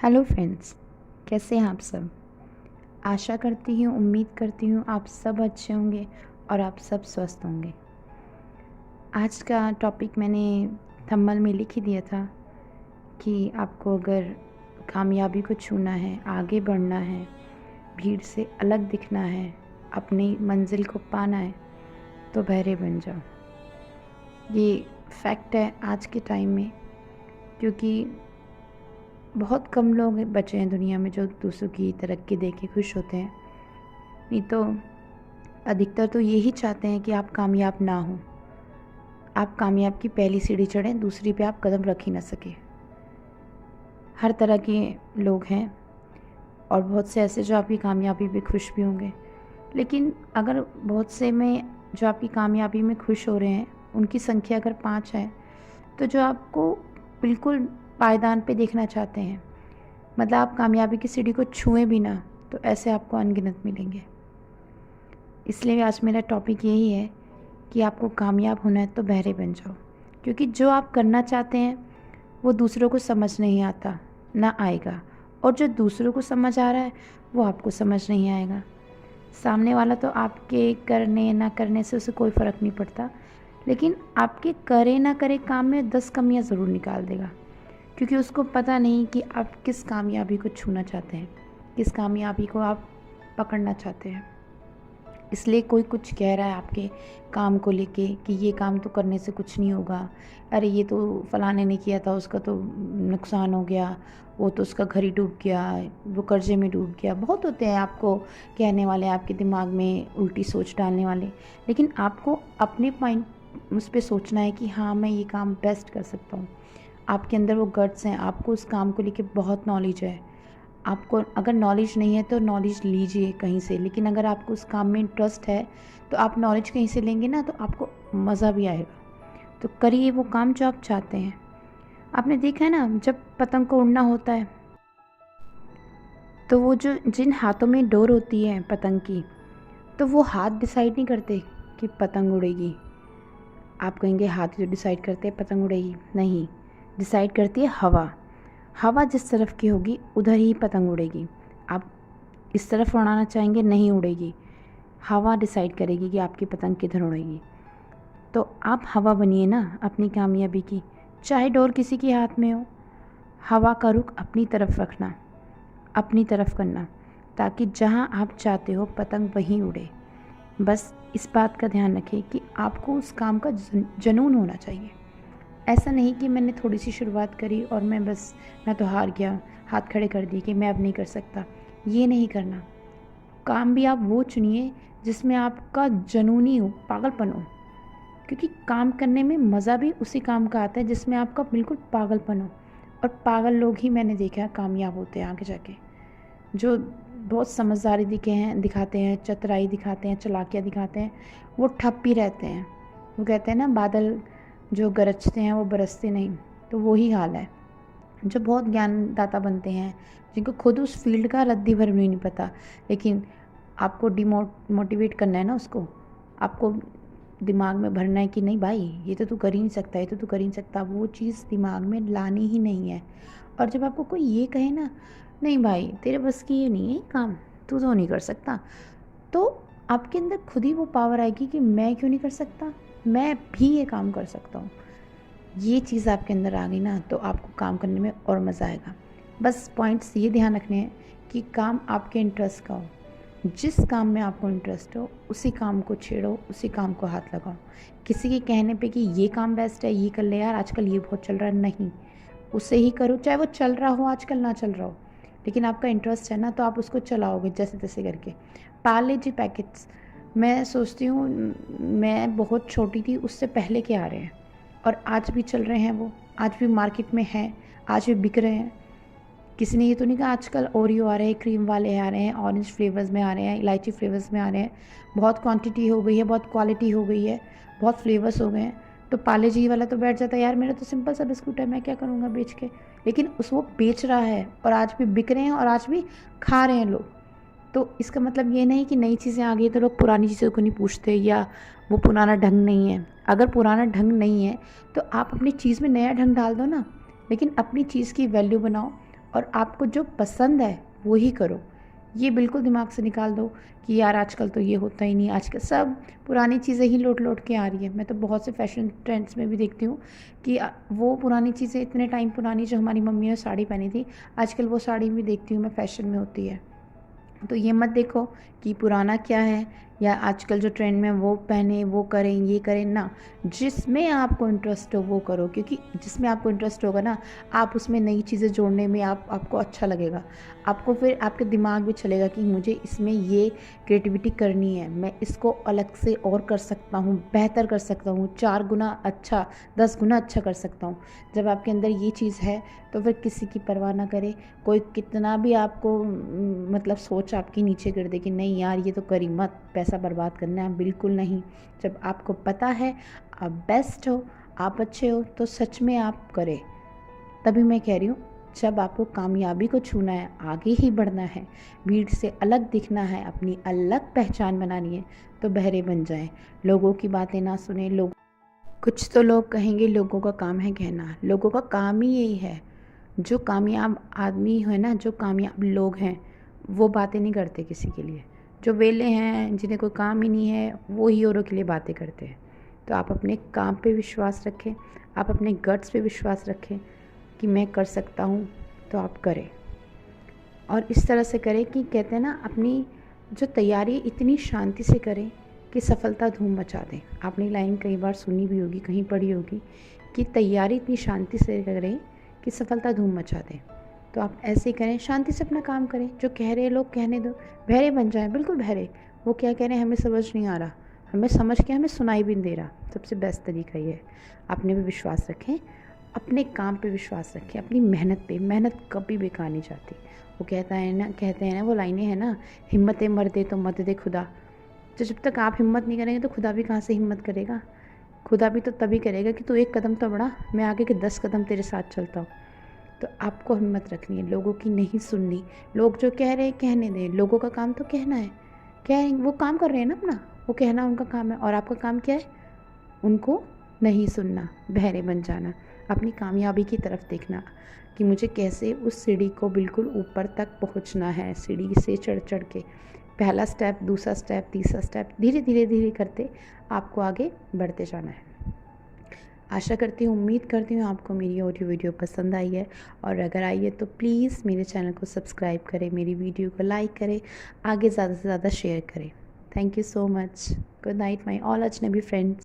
Hello friends, कैसे हैं आप सब। आशा करती हूँ, उम्मीद करती हूँ आप सब अच्छे होंगे और आप सब स्वस्थ होंगे। आज का टॉपिक मैंने थंबनेल में लिख ही दिया था कि आपको अगर कामयाबी को छूना है, आगे बढ़ना है, भीड़ से अलग दिखना है, अपनी मंजिल को पाना है तो बहरे बन जाओ। ये फैक्ट है आज के टाइम में, क्योंकि बहुत कम लोग बचे हैं दुनिया में जो दूसरों की तरक्की देख के खुश होते हैं। नहीं तो अधिकतर तो यही चाहते हैं कि आप कामयाब ना हो, आप कामयाब की पहली सीढ़ी चढ़ें, दूसरी पे आप कदम रख ही ना सके। हर तरह के लोग हैं और बहुत से ऐसे जो आपकी कामयाबी पे खुश भी होंगे। लेकिन अगर बहुत से में जो आपकी कामयाबी में खुश हो रहे हैं उनकी संख्या अगर 5 है, तो जो आपको बिल्कुल पायदान पे देखना चाहते हैं, मतलब आप कामयाबी की सीढ़ी को छुएं भी ना, तो ऐसे आपको अनगिनत मिलेंगे। इसलिए आज मेरा टॉपिक यही है कि आपको कामयाब होना है तो बहरे बन जाओ, क्योंकि जो आप करना चाहते हैं वो दूसरों को समझ नहीं आता, ना आएगा, और जो दूसरों को समझ आ रहा है वो आपको समझ नहीं आएगा। सामने वाला तो आपके करने ना करने से उसे कोई फ़र्क नहीं पड़ता, लेकिन आपके करे ना करे काम में 10 कमियां ज़रूर निकाल देगा, क्योंकि उसको पता नहीं कि आप किस कामयाबी को छूना चाहते हैं, किस कामयाबी को आप पकड़ना चाहते हैं। इसलिए कोई कुछ कह रहा है आपके काम को लेके कि ये काम तो करने से कुछ नहीं होगा, अरे ये तो फलाने ने किया था, उसका तो नुकसान हो गया, वो तो उसका घर ही डूब गया, वो कर्जे में डूब गया। बहुत होते हैं आपको कहने वाले, आपके दिमाग में उल्टी सोच डालने वाले। लेकिन आपको अपने पॉइंट उस पर सोचना है कि हाँ, मैं ये काम बेस्ट कर सकता हूँ। आपके अंदर वो गट्स हैं, आपको उस काम को लेके बहुत नॉलेज है। आपको अगर नॉलेज नहीं है तो नॉलेज लीजिए कहीं से, लेकिन अगर आपको उस काम में इंटरेस्ट है तो आप नॉलेज कहीं से लेंगे ना, तो आपको मज़ा भी आएगा। तो करिए वो काम जो आप चाहते हैं। आपने देखा है ना, जब पतंग को उड़ना होता है तो वो जो जिन हाथों में डोर होती है पतंग की, तो वो हाथ डिसाइड नहीं करते कि पतंग उड़ेगी। आप कहेंगे हाथ जो डिसाइड करते हैं पतंग उड़ेगी, नहीं, डिसाइड करती है हवा। हवा जिस तरफ की होगी उधर ही पतंग उड़ेगी। आप इस तरफ उड़ाना चाहेंगे, नहीं उड़ेगी। हवा डिसाइड करेगी कि आपकी पतंग किधर उड़ेगी। तो आप हवा बनिए ना अपनी कामयाबी की, चाहे डोर किसी के हाथ में हो। हवा का रुख अपनी तरफ रखना, अपनी तरफ करना, ताकि जहाँ आप चाहते हो पतंग वहीं उड़े। बस इस बात का ध्यान रखें कि आपको उस काम का जुनून होना चाहिए। ऐसा नहीं कि मैंने थोड़ी सी शुरुआत करी और मैं तो हार गया, हाथ खड़े कर दिए कि मैं अब नहीं कर सकता। ये नहीं करना। काम भी आप वो चुनिए जिसमें आपका जुनूनी हो, पागलपन हो, क्योंकि काम करने में मज़ा भी उसी काम का आता है जिसमें आपका बिल्कुल पागलपन हो। और पागल लोग ही मैंने देखा है कामयाब होते हैं आगे जाके। जो बहुत समझदारी दिखाते हैं, चतुराई दिखाते हैं, चालाकियाँ दिखाते हैं, वो ठप ही रहते हैं। वो कहते हैं ना, बादल जो गरजते हैं वो बरसते नहीं, तो वही हाल है। जो बहुत ज्ञानदाता बनते हैं, जिनको खुद उस फील्ड का रद्दी भर भी नहीं पता, लेकिन आपको मोटिवेट करना है ना, उसको आपको दिमाग में भरना है कि नहीं भाई, ये तो तू कर ही नहीं सकता, ये तो तू कर ही नहीं सकता, वो चीज़ दिमाग में लानी ही नहीं है। और जब आपको कोई ये कहे ना, नहीं भाई तेरे बस की ये नहीं है काम, तू तो नहीं कर सकता, तो आपके अंदर खुद ही वो पावर आएगी कि मैं क्यों नहीं कर सकता, मैं भी ये काम कर सकता हूँ। ये चीज़ आपके अंदर आ गई ना, तो आपको काम करने में और मज़ा आएगा। बस पॉइंट्स ये ध्यान रखने हैं कि काम आपके इंटरेस्ट का हो। जिस काम में आपको इंटरेस्ट हो उसी काम को छेड़ो, उसी काम को हाथ लगाओ। किसी के कहने पे कि ये काम बेस्ट है, ये कर ले यार, आजकल ये बहुत चल रहा है, नहीं, उसे ही करो, चाहे वो चल रहा हो आजकल, ना चल रहा हो, लेकिन आपका इंटरेस्ट है ना, तो आप उसको चलाओगे जैसे तैसे करके। पार्ले जी पैकेट्स, मैं सोचती हूँ मैं बहुत छोटी थी उससे पहले के आ रहे हैं, और आज भी चल रहे हैं, वो आज भी मार्केट में हैं, आज भी बिक रहे हैं। किसी ने ये तो नहीं कहा आजकल ओरियो आ रहे हैं, क्रीम वाले आ रहे हैं, ऑरेंज फ्लेवर्स में आ रहे हैं, इलायची फ्लेवर्स में आ रहे हैं। बहुत क्वांटिटी हो गई है, बहुत क्वालिटी हो गई है, बहुत फ्लेवर्स हो गए हैं। तो पार्ले जी वाला तो बैठ जाता है, यार मेरा तो सिंपल सा बिस्कुट है, मैं क्या करूँगा बेच के। लेकिन उस वो बेच रहा है और आज भी बिक रहे हैं और आज भी खा रहे हैं लोग। तो इसका मतलब ये नहीं कि नई चीज़ें आ गई तो लोग पुरानी चीज़ों को नहीं पूछते, या वो पुराना ढंग नहीं है। अगर पुराना ढंग नहीं है तो आप अपनी चीज़ में नया ढंग डाल दो ना, लेकिन अपनी चीज़ की वैल्यू बनाओ और आपको जो पसंद है वो ही करो। ये बिल्कुल दिमाग से निकाल दो कि यार आजकल तो ये होता ही नहीं, आजकल सब पुरानी चीज़ें ही लौट लौट के आ रही है। मैं तो बहुत से फैशन ट्रेंड्स में भी देखती हूँ कि वो पुरानी चीज़ें इतने टाइम पुरानी जो हमारी मम्मी ने साड़ी पहनी थी, आजकल वो साड़ी भी देखती हूँ मैं फैशन में होती है। तो ये मत देखो कि पुराना क्या है या आजकल जो ट्रेंड में वो पहने वो करें ये करें ना। जिसमें आपको इंटरेस्ट हो वो करो, क्योंकि जिसमें आपको इंटरेस्ट होगा ना, आप उसमें नई चीज़ें जोड़ने में आपको अच्छा लगेगा। आपको फिर आपके दिमाग में चलेगा कि मुझे इसमें ये क्रिएटिविटी करनी है, मैं इसको अलग से और कर सकता हूँ, बेहतर कर सकता हूँ, 4 गुना अच्छा 10 गुना अच्छा कर सकता हूँ। जब आपके अंदर ये चीज़ है तो फिर किसी की परवाह ना करे, कोई कितना भी आपको मतलब सोच आपकी नीचे कर दे कि नहीं यार ये तो करी मत, पैसा बर्बाद करना है, बिल्कुल नहीं। जब आपको पता है आप बेस्ट हो, आप अच्छे हो, तो सच में आप करें। तभी मैं कह रही हूँ, जब आपको कामयाबी को छूना है, आगे ही बढ़ना है, भीड़ से अलग दिखना है, अपनी अलग पहचान बनानी है, तो बहरे बन जाएं। लोगों की बातें ना सुने। लोग कुछ तो लोग कहेंगे लोगों का काम है कहना, लोगों का काम ही यही है। जो कामयाब आदमी है ना, जो कामयाब लोग हैं, वो बातें नहीं करते किसी के लिए। जो वेले हैं, जिन्हें कोई काम ही नहीं है, वो ही औरों के लिए बातें करते हैं। तो आप अपने काम पे विश्वास रखें, आप अपने गट्स पे विश्वास रखें कि मैं कर सकता हूँ, तो आप करें। और इस तरह से करें कि कहते हैं ना, अपनी जो तैयारी इतनी शांति से करें कि सफलता धूम मचा दें। आपने लाइन कई बार सुनी भी होगी, कहीं पढ़ी होगी कि तैयारी इतनी शांति से करें कि सफलता धूम मचा दें। तो आप ऐसे ही करें, शांति से अपना काम करें। जो कह रहे हैं लोग कहने दो, बहरे बन जाएं, बिल्कुल बहरे। वो क्या कह रहे हैं हमें समझ नहीं आ रहा, हमें समझ के हमें सुनाई भी नहीं दे रहा। सबसे बेस्ट तरीका ये है, अपने पे विश्वास रखें, अपने काम पे विश्वास रखें, अपनी मेहनत पे। मेहनत कभी बेकार नहीं जाती। वो कहते हैं ना वो लाइनें हैं ना, हिम्मत मर्दे तो मत दे खुदा। तो जब तक आप हिम्मत नहीं करेंगे तो खुदा भी कहाँ से हिम्मत करेगा। खुदा भी तो तभी करेगा कि तू 1 कदम तो बढ़ा, मैं आगे के 10 कदम तेरे साथ चलता हूँ। तो आपको हिम्मत रखनी है, लोगों की नहीं सुननी। लोग जो कह रहे हैं कहने दें, लोगों का काम तो कहना है। वो काम कर रहे हैं ना अपना, वो कहना उनका काम है, और आपका काम क्या है? उनको नहीं सुनना, बहरे बन जाना, अपनी कामयाबी की तरफ देखना कि मुझे कैसे उस सीढ़ी को बिल्कुल ऊपर तक पहुंचना है। सीढ़ी से चढ़ चढ़ के पहला स्टेप, दूसरा स्टेप, तीसरा स्टेप, धीरे धीरे धीरे करते आपको आगे बढ़ते जाना है। आशा करती हूँ, उम्मीद करती हूँ आपको मेरी ऑडियो वीडियो पसंद आई है, और अगर आई है तो प्लीज़ मेरे चैनल को सब्सक्राइब करें, मेरी वीडियो को लाइक करें, आगे ज़्यादा से ज़्यादा शेयर करें। Thank you so much. Good night my all अजनबी फ्रेंड्स।